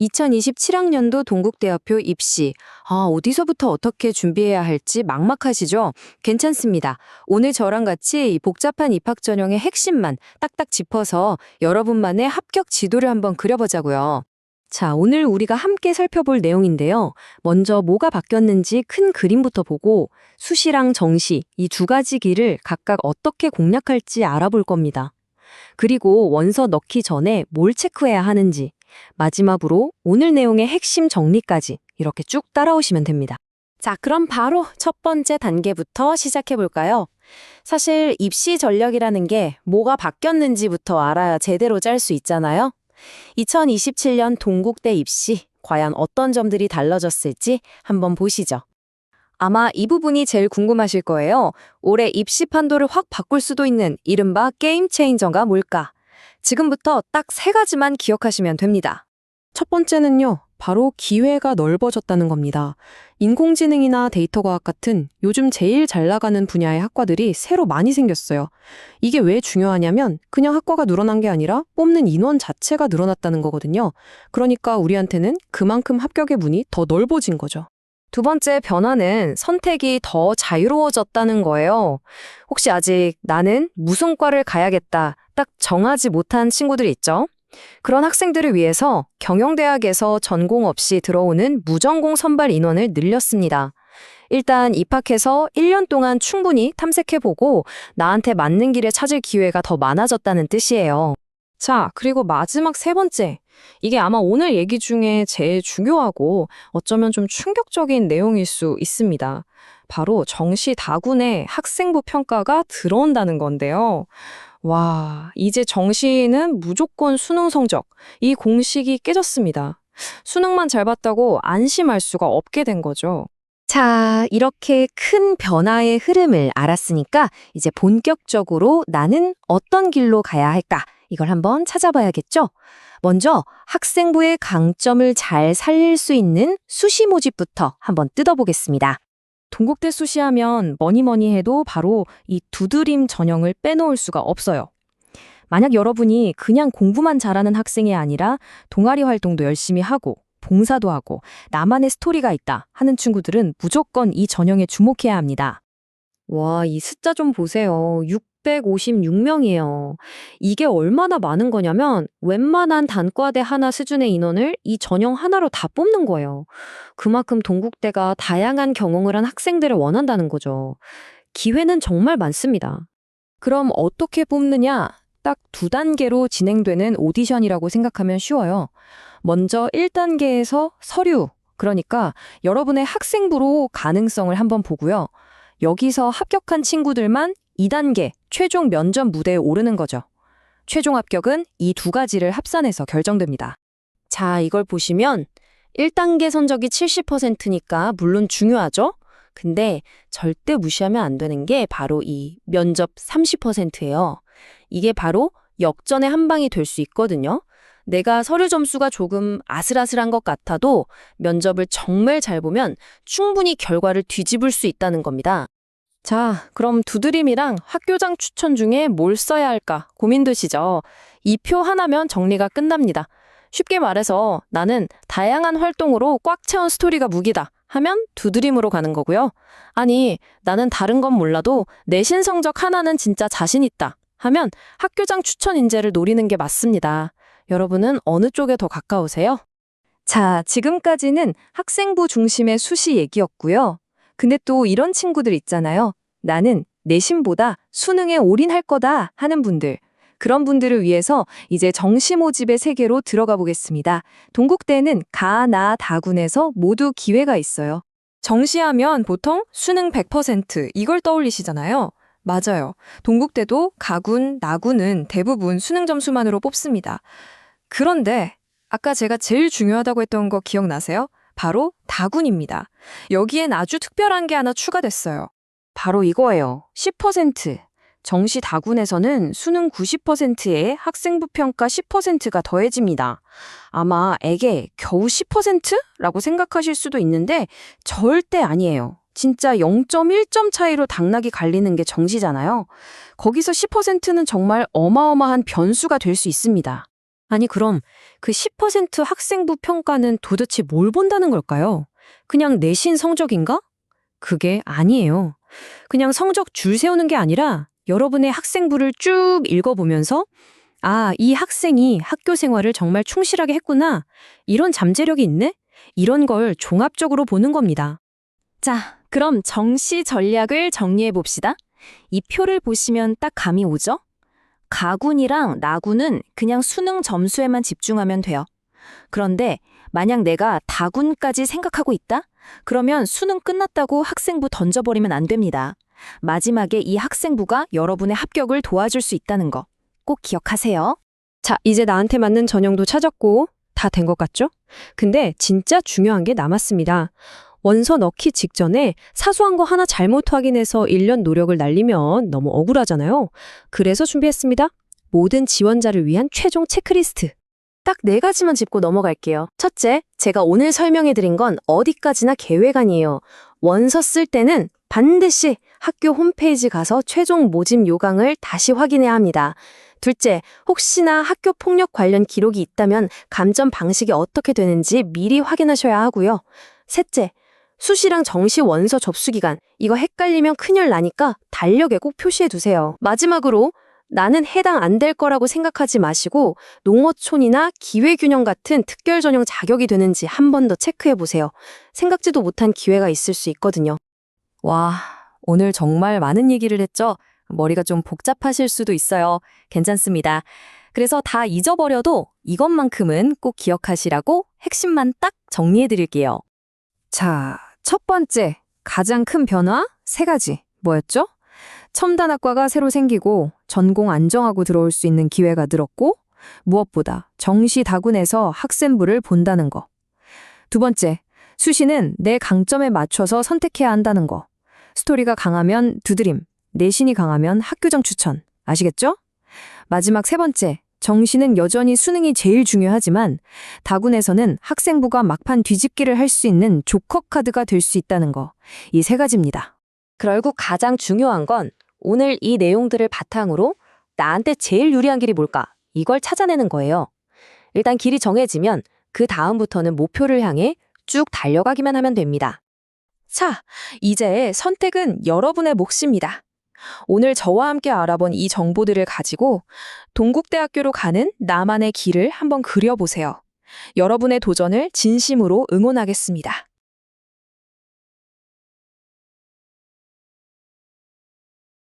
2027학년도 동국대학교 입시. 어디서부터 어떻게 준비해야 할지 막막하시죠? 괜찮습니다. 오늘 저랑 같이 이 복잡한 입학 전형의 핵심만 딱딱 짚어서 여러분만의 합격 지도를 한번 그려보자고요. 자, 오늘 우리가 함께 살펴볼 내용인데요. 먼저 뭐가 바뀌었는지 큰 그림부터 보고 수시랑 정시 이 두 가지 길을 각각 어떻게 공략할지 알아볼 겁니다. 그리고 원서 넣기 전에 뭘 체크해야 하는지, 마지막으로 오늘 내용의 핵심 정리까지 이렇게 쭉 따라오시면 됩니다. 자, 그럼 바로 첫 번째 단계부터 시작해 볼까요? 사실 입시 전략이라는 게 뭐가 바뀌었는지부터 알아야 제대로 짤 수 있잖아요. 2027년 동국대 입시, 과연 어떤 점들이 달라졌을지 한번 보시죠. 아마 이 부분이 제일 궁금하실 거예요. 올해 입시 판도를 확 바꿀 수도 있는 이른바 게임 체인저가 뭘까? 지금부터 딱 세 가지만 기억하시면 됩니다. 첫 번째는요, 바로 기회가 넓어졌다는 겁니다. 인공지능이나 데이터과학 같은 요즘 제일 잘 나가는 분야의 학과들이 새로 많이 생겼어요. 이게 왜 중요하냐면 그냥 학과가 늘어난 게 아니라 뽑는 인원 자체가 늘어났다는 거거든요. 그러니까 우리한테는 그만큼 합격의 문이 더 넓어진 거죠. 두 번째 변화는 선택이 더 자유로워졌다는 거예요. 혹시 아직 나는 무슨 과를 가야겠다 딱 정하지 못한 친구들이 있죠? 그런 학생들을 위해서 경영대학에서 전공 없이 들어오는 무전공 선발 인원을 늘렸습니다. 일단 입학해서 1년 동안 충분히 탐색해보고 나한테 맞는 길을 찾을 기회가 더 많아졌다는 뜻이에요. 자, 그리고 마지막 세 번째. 이게 아마 오늘 얘기 중에 제일 중요하고 어쩌면 좀 충격적인 내용일 수 있습니다. 바로 정시 다군의 학생부 평가가 들어온다는 건데요. 와, 이제 정시는 무조건 수능 성적, 이 공식이 깨졌습니다. 수능만 잘 봤다고 안심할 수가 없게 된 거죠. 자, 이렇게 큰 변화의 흐름을 알았으니까 이제 본격적으로 나는 어떤 길로 가야 할까? 이걸 한번 찾아봐야겠죠? 먼저 학생부의 강점을 잘 살릴 수 있는 수시 모집부터 한번 뜯어보겠습니다. 동국대 수시하면 뭐니 해도 바로 이 두드림 전형을 빼놓을 수가 없어요. 만약 여러분이 그냥 공부만 잘하는 학생이 아니라 동아리 활동도 열심히 하고 봉사도 하고 나만의 스토리가 있다 하는 친구들은 무조건 이 전형에 주목해야 합니다. 와, 이 숫자 좀 보세요. 656명이에요. 이게 얼마나 많은 거냐면 웬만한 단과대 하나 수준의 인원을 이 전형 하나로 다 뽑는 거예요. 그만큼 동국대가 다양한 경험을 한 학생들을 원한다는 거죠. 기회는 정말 많습니다. 그럼 어떻게 뽑느냐? 딱 두 단계로 진행되는 오디션이라고 생각하면 쉬워요. 먼저 1단계에서 서류, 그러니까 여러분의 학생부로 가능성을 한번 보고요. 여기서 합격한 친구들만 2단계 최종 면접 무대에 오르는 거죠. 최종 합격은 이 두 가지를 합산해서 결정됩니다. 자, 이걸 보시면 1단계 성적이 70%니까 물론 중요하죠? 근데 절대 무시하면 안 되는 게 바로 이 면접 30%예요. 이게 바로 역전의 한 방이 될 수 있거든요. 내가 서류 점수가 조금 아슬아슬한 것 같아도 면접을 정말 잘 보면 충분히 결과를 뒤집을 수 있다는 겁니다. 자, 그럼 두드림이랑 학교장 추천 중에 뭘 써야 할까 고민되시죠? 이 표 하나면 정리가 끝납니다. 쉽게 말해서 나는 다양한 활동으로 꽉 채운 스토리가 무기다 하면 두드림으로 가는 거고요. 아니, 나는 다른 건 몰라도 내신 성적 하나는 진짜 자신 있다 하면 학교장 추천 인재를 노리는 게 맞습니다. 여러분은 어느 쪽에 더 가까우세요? 자, 지금까지는 학생부 중심의 수시 얘기였고요. 근데 또 이런 친구들 있잖아요. 나는 내신보다 수능에 올인할 거다 하는 분들. 그런 분들을 위해서 이제 정시 모집의 세계로 들어가 보겠습니다. 동국대는 가, 나, 다군에서 모두 기회가 있어요. 정시하면 보통 수능 100% 이걸 떠올리시잖아요. 맞아요. 동국대도 가군, 나군은 대부분 수능 점수만으로 뽑습니다. 그런데 아까 제가 제일 중요하다고 했던 거 기억나세요? 바로 다군입니다. 여기엔 아주 특별한 게 하나 추가됐어요. 바로 이거예요. 10%. 정시 다군에서는 수능 90%에 학생부 평가 10%가 더해집니다. 아마 에게 겨우 10%라고 생각하실 수도 있는데 절대 아니에요. 진짜 0.1점 차이로 당락이 갈리는 게 정시잖아요. 거기서 10%는 정말 어마어마한 변수가 될 수 있습니다. 아니, 그럼 그 10% 학생부 평가는 도대체 뭘 본다는 걸까요? 그냥 내신 성적인가? 그게 아니에요. 그냥 성적 줄 세우는 게 아니라 여러분의 학생부를 쭉 읽어보면서 아, 이 학생이 학교 생활을 정말 충실하게 했구나. 이런 잠재력이 있네? 이런 걸 종합적으로 보는 겁니다. 자, 그럼 정시 전략을 정리해 봅시다. 이 표를 보시면 딱 감이 오죠? 가군이랑 나군은 그냥 수능 점수에만 집중하면 돼요. 그런데 만약 내가 다군까지 생각하고 있다? 그러면 수능 끝났다고 학생부 던져버리면 안 됩니다. 마지막에 이 학생부가 여러분의 합격을 도와줄 수 있다는 거 꼭 기억하세요. 자, 이제 나한테 맞는 전형도 찾았고 다 된 것 같죠? 근데 진짜 중요한 게 남았습니다. 원서 넣기 직전에 사소한 거 하나 잘못 확인해서 1년 노력을 날리면 너무 억울하잖아요. 그래서 준비했습니다. 모든 지원자를 위한 최종 체크리스트. 딱 4가지만 짚고 넘어갈게요. 첫째, 제가 오늘 설명해드린 건 어디까지나 계획 아니에요. 원서 쓸 때는 반드시 학교 홈페이지 가서 최종 모집 요강을 다시 확인해야 합니다. 둘째, 혹시나 학교 폭력 관련 기록이 있다면 감점 방식이 어떻게 되는지 미리 확인하셔야 하고요. 셋째, 수시랑 정시 원서 접수 기간, 이거 헷갈리면 큰일 나니까 달력에 꼭 표시해 두세요. 마지막으로 나는 해당 안 될 거라고 생각하지 마시고 농어촌이나 기회균형 같은 특별 전형 자격이 되는지 한 번 더 체크해 보세요. 생각지도 못한 기회가 있을 수 있거든요. 와, 오늘 정말 많은 얘기를 했죠? 머리가 좀 복잡하실 수도 있어요. 괜찮습니다. 그래서 다 잊어버려도 이것만큼은 꼭 기억하시라고 핵심만 딱 정리해 드릴게요. 자, 첫 번째, 가장 큰 변화 3가지. 뭐였죠? 첨단학과가 새로 생기고 전공 안정하고 들어올 수 있는 기회가 늘었고 무엇보다 정시 다군에서 학생부를 본다는 거. 두 번째, 수시는 내 강점에 맞춰서 선택해야 한다는 거. 스토리가 강하면 두드림, 내신이 강하면 학교장 추천. 아시겠죠? 마지막 3번째, 정시는 여전히 수능이 제일 중요하지만 다군에서는 학생부가 막판 뒤집기를 할 수 있는 조커 카드가 될 수 있다는 거. 이 3가지입니다. 결국 가장 중요한 건 오늘 이 내용들을 바탕으로 나한테 제일 유리한 길이 뭘까? 이걸 찾아내는 거예요. 일단 길이 정해지면 그 다음부터는 목표를 향해 쭉 달려가기만 하면 됩니다. 자, 이제 선택은 여러분의 몫입니다. 오늘 저와 함께 알아본 이 정보들을 가지고 동국대학교로 가는 나만의 길을 한번 그려보세요. 여러분의 도전을 진심으로 응원하겠습니다.